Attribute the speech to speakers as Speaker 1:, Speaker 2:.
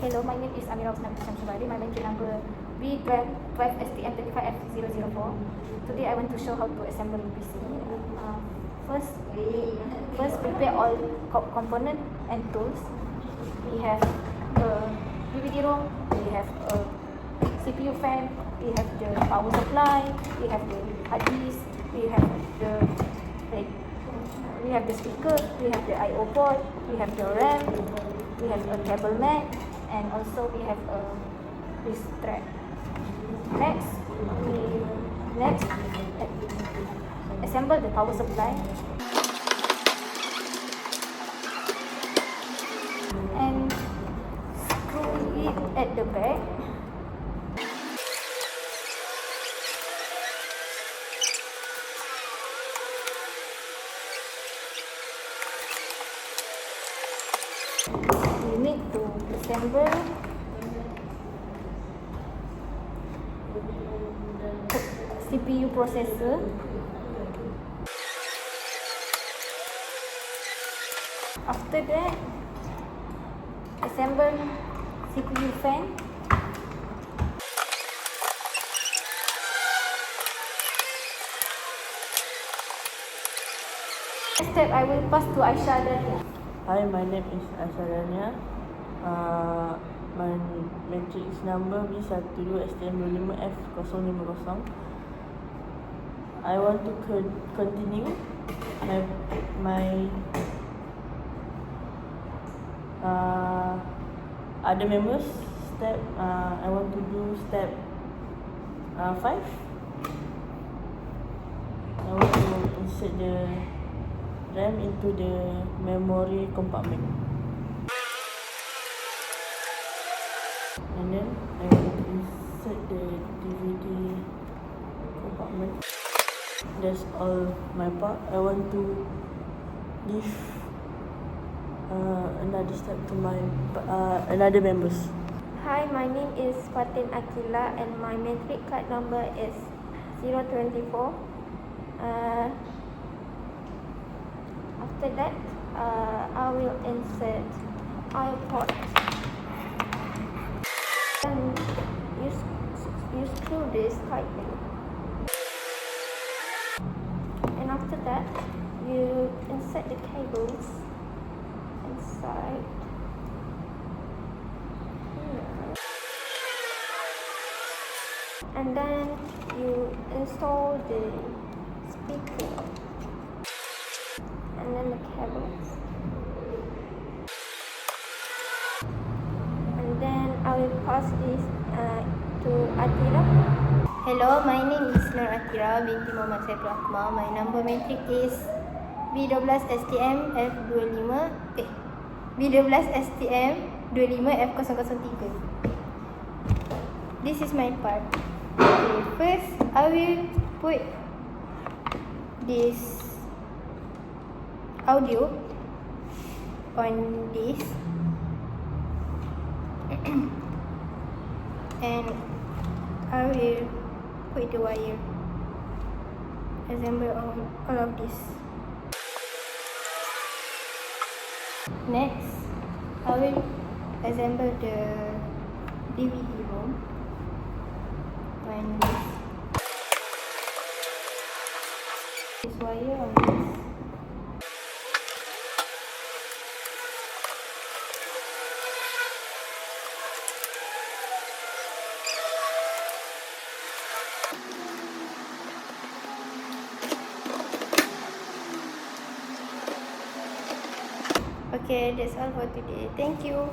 Speaker 1: Hello, my name is Amira Usman Shamsubari. My main number B12STM35F004. Today I want to show how to assemble the PC. First prepare all components and tools. We have a DVD ROM, we have a CPU fan, we have the power supply, we have the hard disk, we have the speaker, we have the I/O port, we have the RAM, we have a cable mat, and also we have a wrist strap. Next, assemble the power supply and screw it at the back. We need to assemble CPU processor. After that, assemble CPU fan. Next step, I will pass to Aisha Dania.
Speaker 2: Hi, my name is Aisha. My matrix number B12STM25F050. I want to continue my other members step. I want to do step 5. I want to insert the RAM into the memory compartment, and then I will insert the DVD compartment. That's all my part. I want to give another step to my another members.
Speaker 3: Hi, my name is Fatin Akila and my matric card number is 024. After that, I will insert iPod and you screw this tightly. And after that, you insert the cables inside. And then you install the speaker and then the cables. And then I will pass this to Atira.
Speaker 4: Hello, my name is Nur Atira binti Muhammad Saiful Akmal. My number matric is B12STM25F003. This is my part. Okay, first I will put this audio on this and I will put the wire, assemble all of this. Next, I will assemble the DVD ROM and this wire on this. Okay, that's all for today. Thank you.